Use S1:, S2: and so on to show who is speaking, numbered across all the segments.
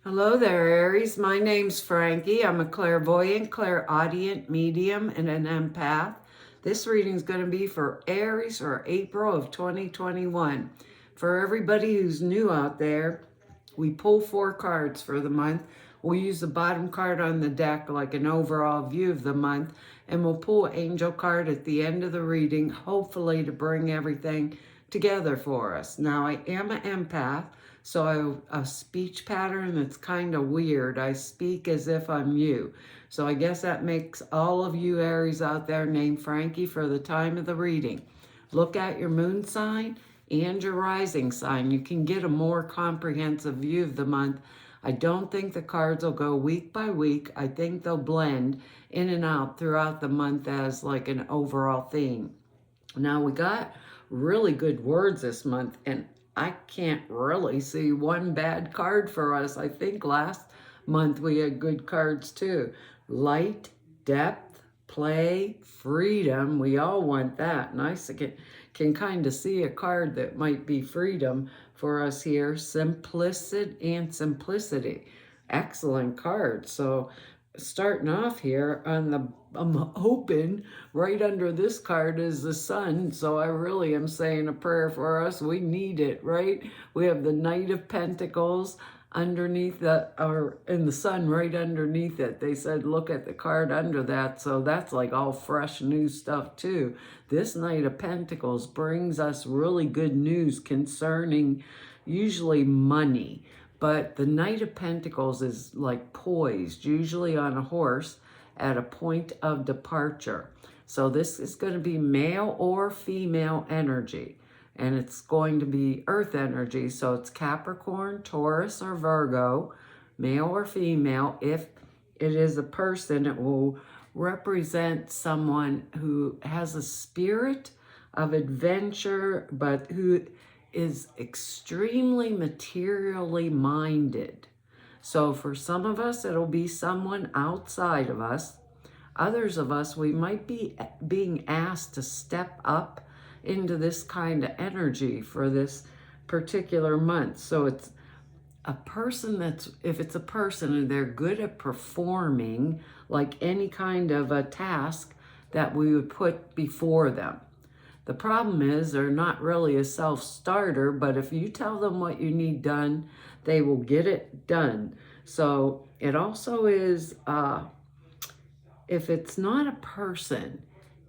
S1: Hello there, Aries. My name's Frankie. I'm a clairvoyant, clairaudient, medium, and an empath. This reading is going to be for Aries or April of 2021. For everybody who's new out there, we pull 4 cards for the month. We'll use the bottom card on the deck like an overall view of the month, and we'll pull an angel card at the end of the reading, hopefully to bring everything together for us. Now, I am an empath, so a speech pattern that's kind of weird. I speak as if I'm you. So I guess that makes all of you Aries out there named Frankie for the time of the reading. Look at your moon sign and your rising sign. You can get a more comprehensive view of the month. I don't think the cards will go week by week. I think they'll blend in and out throughout the month as like an overall theme. Now we got really good words this month, and I can't really see one bad card for us. I think last month we had good cards too. Light, depth, play, freedom. We all want that. And I can kind of see a card that might be freedom for us here. Simplicity and simplicity. Excellent card. So starting off here on the, I'm hoping right under this card is the sun. So I really am saying a prayer for us. We need it, right? We have the Knight of Pentacles underneath that, or in the sun right underneath it. They said look at the card under that. So that's like all fresh new stuff too. This Knight of Pentacles brings us really good news concerning usually money. But the Knight of Pentacles is like poised, usually on a horse, at a point of departure. So this is going to be male or female energy. And it's going to be earth energy. So it's Capricorn, Taurus, or Virgo, male or female. If it is a person, it will represent someone who has a spirit of adventure, but who is extremely materially minded. So for some of us, it'll be someone outside of us. Others of us, we might be being asked to step up into this kind of energy for this particular month. So it's a person that's, if it's a person and they're good at performing like any kind of a task that we would put before them. The problem is they're not really a self-starter, but if you tell them what you need done, they will get it done. So it also is, if it's not a person,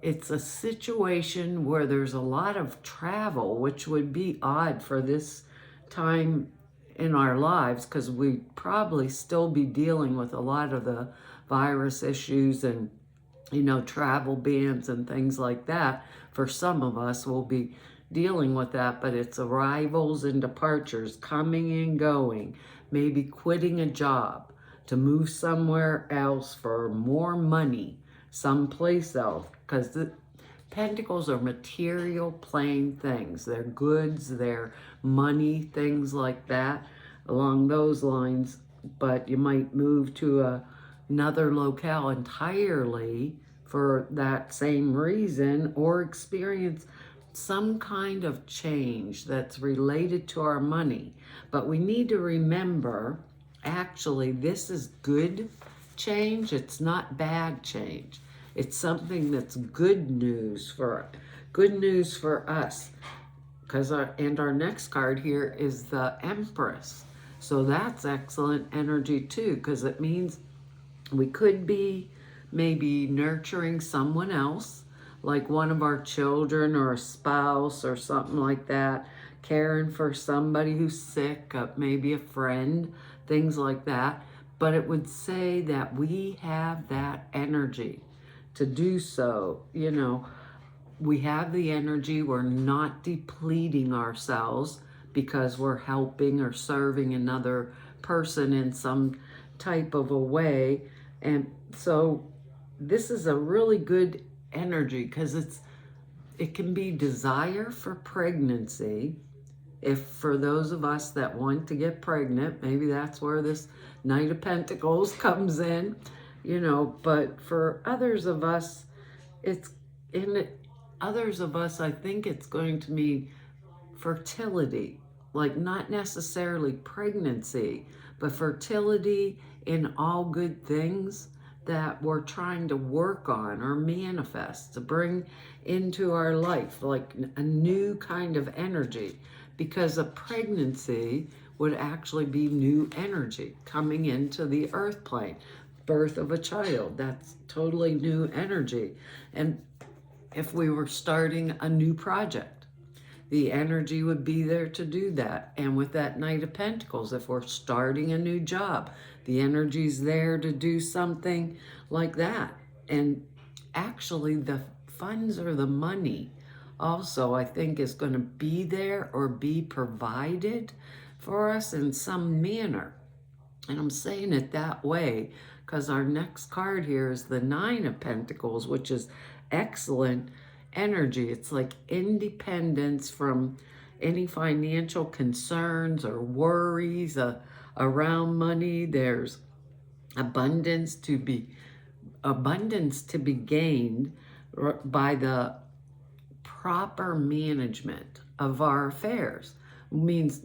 S1: it's a situation where there's a lot of travel, which would be odd for this time in our lives because we'd probably still be dealing with a lot of the virus issues and travel bans and things like that. For some of us, we'll be dealing with that, but it's arrivals and departures, coming and going, maybe quitting a job to move somewhere else for more money, someplace else, because the Pentacles are material, plain things. They're goods, they're money, things like that, along those lines. But you might move to another locale entirely for that same reason, or experience some kind of change that's related to our money. But we need to remember, actually, this is good change. It's not bad change. It's something that's good news for us. And our next card here is the Empress. So that's excellent energy too, because it means we could be maybe nurturing someone else, like one of our children or a spouse or something like that, caring for somebody who's sick, maybe a friend, things like that. But it would say that we have that energy to do so. We have the energy, we're not depleting ourselves because we're helping or serving another person in some type of a way. And so this is a really good energy because it can be desire for pregnancy. If for those of us that want to get pregnant, maybe that's where this Knight of Pentacles comes in, but for others of us, I think it's going to be fertility. like not necessarily pregnancy, but fertility in all good things that we're trying to work on or manifest to bring into our life, like a new kind of energy, because a pregnancy would actually be new energy coming into the earth plane. Birth of a child, that's totally new energy. And if we were starting a new project, the energy would be there to do that. And with that Knight of Pentacles, if we're starting a new job, the energy's there to do something like that. And actually the funds or the money also, I think, is going to be there or be provided for us in some manner. And I'm saying it that way because our next card here is the Nine of Pentacles, which is excellent energy. It's like independence from any financial concerns or worries around money. There's abundance to be gained by the proper management of our affairs. It means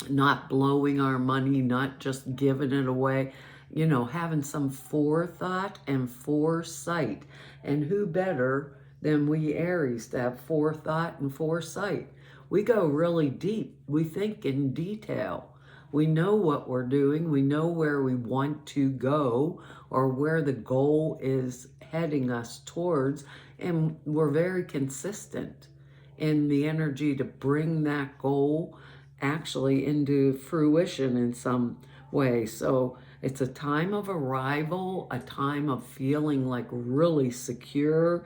S1: not blowing our money, not just giving it away, you know, having some forethought and foresight. And who better than we Aries to have forethought and foresight? We go really deep. We think in detail. We know what we're doing. We know where we want to go or where the goal is heading us towards. And we're very consistent in the energy to bring that goal actually into fruition in some way. So it's a time of arrival, a time of feeling like really secure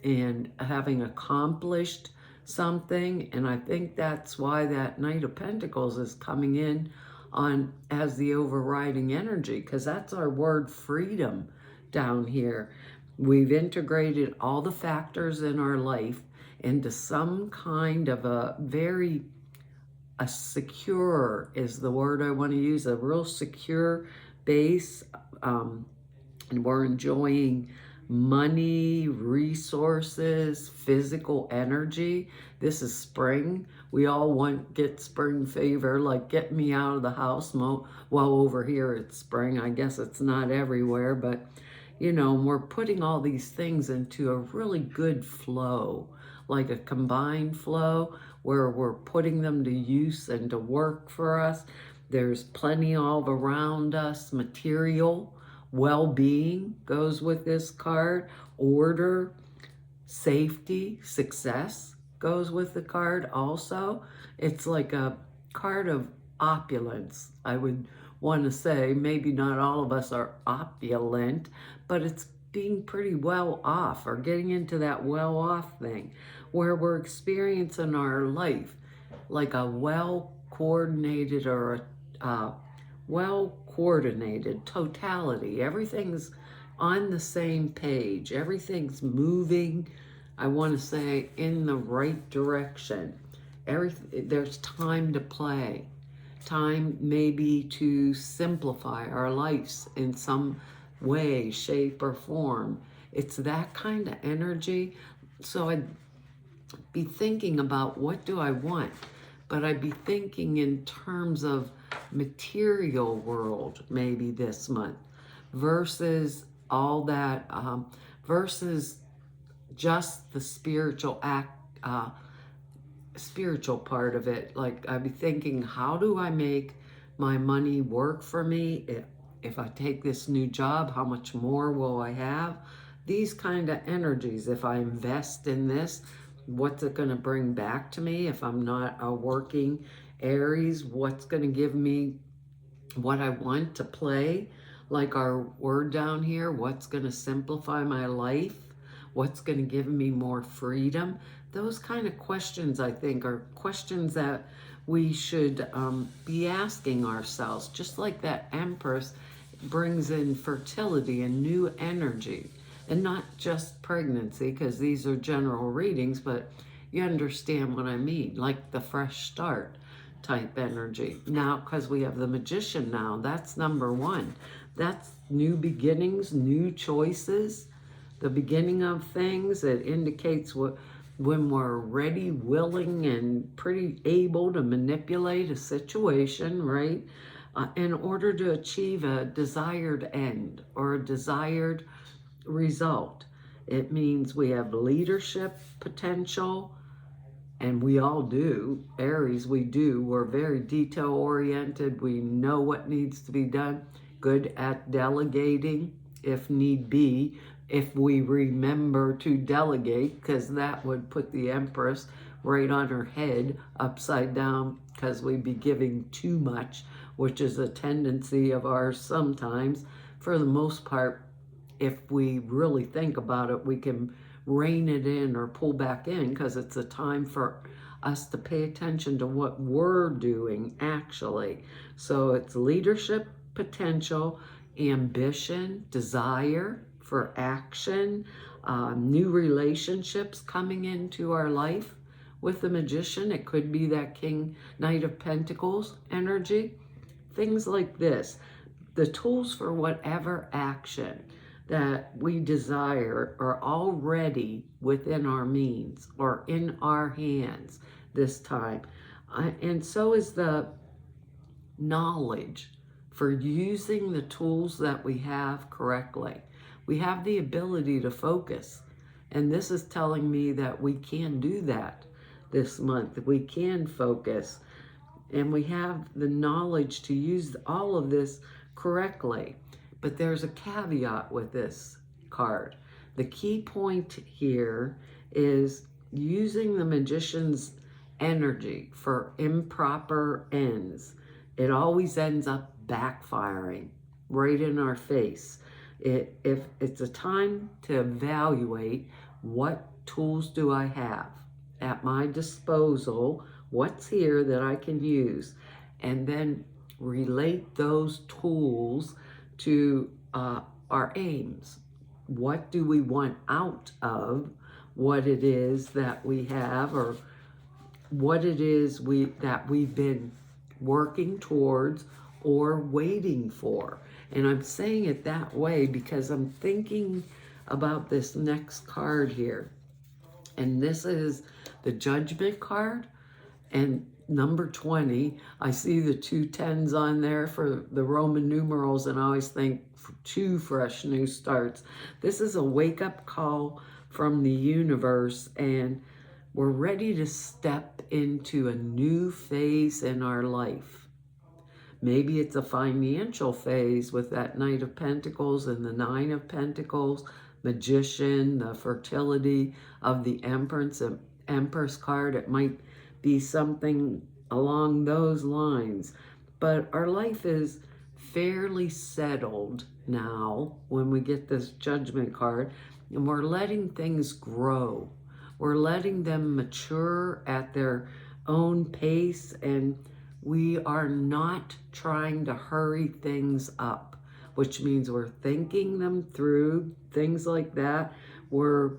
S1: and having accomplished something. And I think that's why that Knight of Pentacles is coming in on as the overriding energy, because that's our word freedom down here. We've integrated all the factors in our life into some kind of a secure is the word I want to use, a real secure base. And we're enjoying money, resources, physical energy. This is spring. We all get spring fever, like get me out of the house. Well, over here it's spring. I guess it's not everywhere, but you know, we're putting all these things into a really good flow, like a combined flow where we're putting them to use and to work for us. There's plenty all around us. Material well-being goes with this card. Order, safety, success goes with the card also. It's like a card of opulence, I would want to say. Maybe not all of us are opulent, but it's being pretty well off or getting into that well off thing where we're experiencing our life like a well-coordinated or a well-coordinated totality. Everything's on the same page. Everything's moving, I want to say, in the right direction. There's time to play. Time maybe to simplify our lives in some way, shape, or form. It's that kind of energy. So I'd be thinking about what do I want, but I'd be thinking in terms of material world maybe this month versus all that, versus just the spiritual spiritual part of it. Like I'd be thinking, how do I make my money work for me? If I take this new job, how much more will I have? These kind of energies. If I invest in this, what's it going to bring back to me? If I'm not a working Aries, what's going to give me what I want to play? Like our word down here, what's going to simplify my life? What's going to give me more freedom? Those kind of questions, I think, are questions that we should be asking ourselves. Just like that Empress brings in fertility and new energy. And not just pregnancy, because these are general readings, but you understand what I mean, like the fresh start type energy. Now, because we have the Magician now, that's number one. That's new beginnings, new choices, the beginning of things. It indicates what when we're ready, willing, and pretty able to manipulate a situation, right? In order to achieve a desired end or a desired result. It means we have leadership potential, and we all do. Aries, we do. We're very detail oriented. We know what needs to be done. Good at delegating if need be, if we remember to delegate, because that would put the Empress right on her head upside down, because we'd be giving too much, which is a tendency of ours sometimes. For the most part, if we really think about it, we can rein it in or pull back in, because it's a time for us to pay attention to what we're doing actually. So it's leadership potential, ambition, desire for action, new relationships coming into our life. With the Magician, it could be that King, Knight of Pentacles energy. Things like this. The tools for whatever action that we desire are already within our means or in our hands this time. And so is the knowledge for using the tools that we have correctly. We have the ability to focus. And this is telling me that we can do that this month. We can focus. And we have the knowledge to use all of this correctly. But there's a caveat with this card. The key point here is using the Magician's energy for improper ends. It always ends up backfiring right in our face. If it's a time to evaluate, what tools do I have at my disposal? What's here that I can use? And then relate those tools to our aims. What do we want out of what it is that we have, or what it is that we've been working towards or waiting for? And I'm saying it that way because I'm thinking about this next card here. And this is the Judgment card. And number 20, I see the 2 10s on there for the Roman numerals, and I always think 2 fresh new starts. This is a wake-up call from the universe, and we're ready to step into a new phase in our life. Maybe it's a financial phase with that Knight of Pentacles and the 9 of Pentacles, Magician, the fertility of the Empress card. It might be something along those lines. But our life is fairly settled now when we get this Judgment card, and we're letting things grow. We're letting them mature at their own pace, and we are not trying to hurry things up, which means we're thinking them through, things like that. We're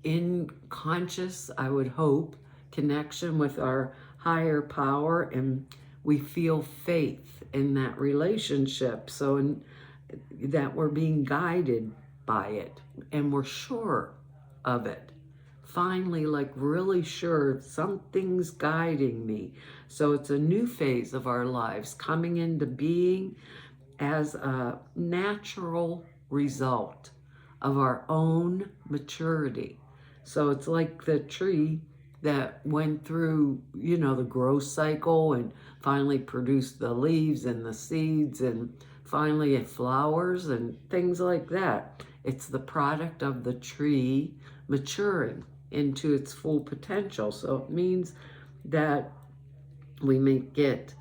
S1: in conscious, I would hope, connection with our higher power, and we feel faith in that relationship, so that we're being guided by it, and we're sure of it. Finally, like really sure something's guiding me. So it's a new phase of our lives coming into being as a natural result of our own maturity. So it's like the tree that went through, the growth cycle and finally produced the leaves and the seeds, and finally it flowers and things like that. It's the product of the tree maturing into its full potential. So it means that we may get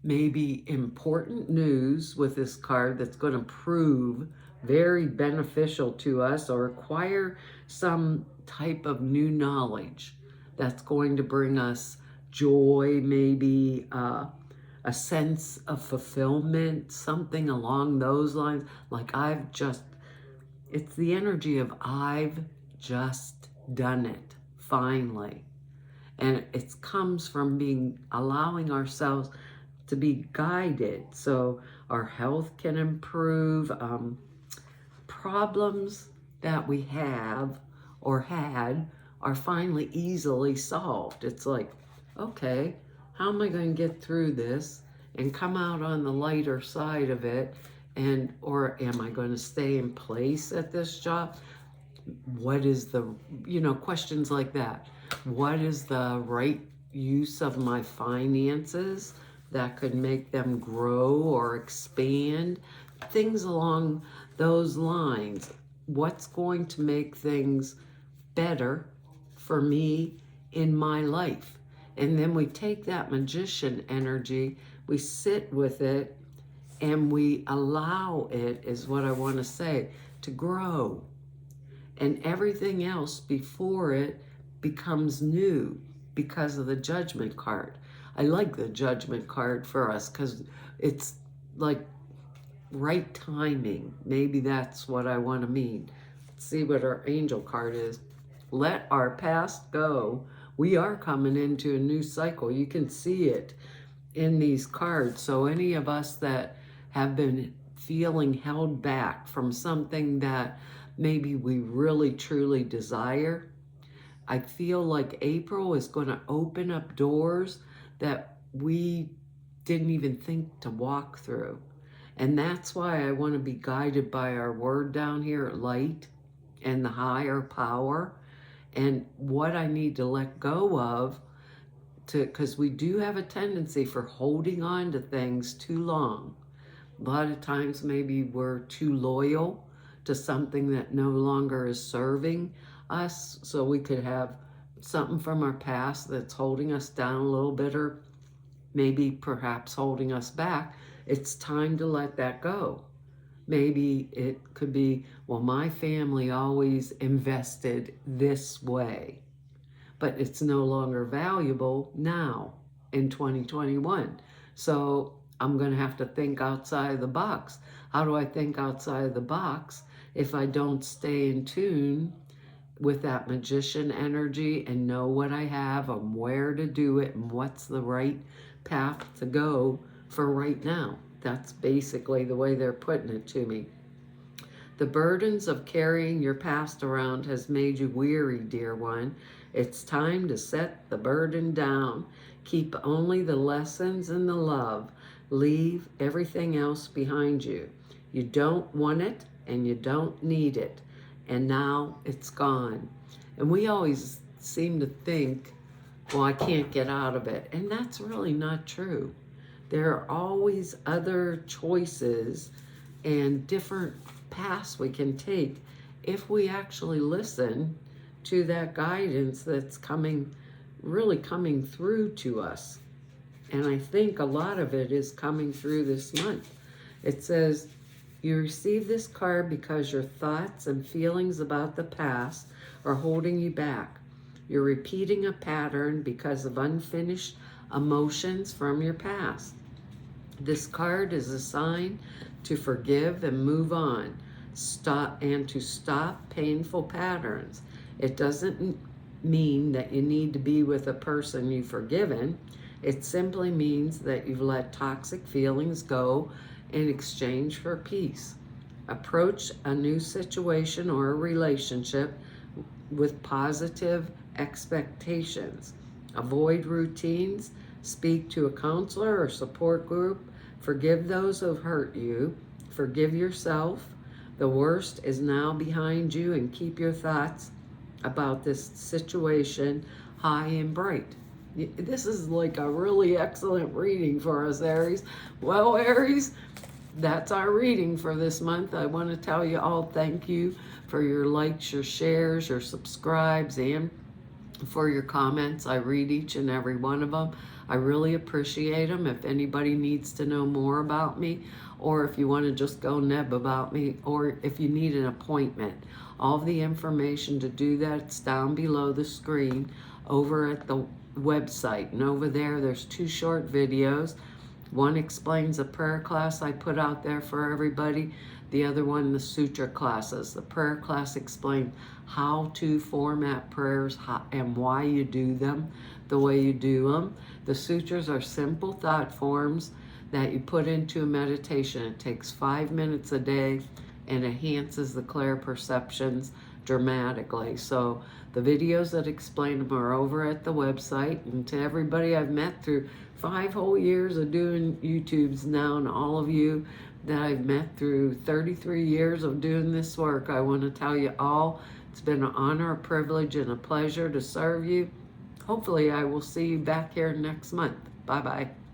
S1: maybe important news with this card that's going to prove very beneficial to us, or acquire some type of new knowledge that's going to bring us joy, maybe a sense of fulfillment, something along those lines. Like it's the energy of I've just done it, finally. And it comes from allowing ourselves to be guided so our health can improve. Problems that we have or had are finally easily solved. It's like, okay, how am I going to get through this and come out on the lighter side of it? And, or am I going to stay in place at this job? What is the, questions like that. What is the right use of my finances that could make them grow or expand? Things along those lines. What's going to make things better for me in my life? And then we take that magician energy, we sit with it, and we allow it, is what I want to say, to grow. And everything else before it becomes new because of the Judgment card. I like the Judgment card for us because it's like right timing. Maybe that's what I want to mean. Let's see what our angel card is. Let our past go. We are coming into a new cycle. You can see it in these cards. So any of us that have been feeling held back from something that maybe we really truly desire, I feel like April is going to open up doors that we didn't even think to walk through. And that's why I want to be guided by our word down here, light, and the higher power, and what I need to let go of, because we do have a tendency for holding on to things too long. A lot of times maybe we're too loyal to something that no longer is serving us, so we could have something from our past that's holding us down a little bit, or maybe perhaps holding us back. It's time to let that go. Maybe it could be, well, my family always invested this way, but it's no longer valuable now in 2021. So I'm going to have to think outside the box. How do I think outside the box if I don't stay in tune with that magician energy and know what I have and where to do it and what's the right path to go for right now? That's basically the way they're putting it to me. The burdens of carrying your past around has made you weary, dear one. It's time to set the burden down. Keep only the lessons and the love. Leave everything else behind you. You don't want it and you don't need it. And now it's gone. And we always seem to think, well, I can't get out of it. And that's really not true. There are always other choices and different paths we can take if we actually listen to that guidance that's really coming through to us. And I think a lot of it is coming through this month. It says, you receive this card because your thoughts and feelings about the past are holding you back. You're repeating a pattern because of unfinished emotions from your past. This card is a sign to forgive and move on, to stop painful patterns. It doesn't mean that you need to be with a person you've forgiven. It simply means that you've let toxic feelings go in exchange for peace. Approach a new situation or a relationship with positive expectations. Avoid routines. Speak to a counselor or support group. Forgive those who have hurt you. Forgive yourself. The worst is now behind you, and keep your thoughts about this situation high and bright. This is like a really excellent reading for us, Aries. Well, Aries, that's our reading for this month. I want to tell you all thank you for your likes, your shares, your subscribes, and for your comments. I read each and every one of them. I really appreciate them. If anybody needs to know more about me, or if you want to just go neb about me, or if you need an appointment, all the information to do that, it's down below the screen over at the website. And over there, there's 2 short videos. One explains a prayer class I put out there for everybody. The other one, the sutra classes. The prayer class explains how to format prayers and why you do them the way you do them. The sutras are simple thought forms that you put into a meditation. It takes 5 minutes a day and enhances the clear perceptions dramatically. So the videos that explain them are over at the website. And to everybody I've met through 5 whole years of doing YouTubes now, and all of you that I've met through 33 years of doing this work, I want to tell you all, it's been an honor, a privilege, and a pleasure to serve you. Hopefully I will see you back here next month. Bye-bye.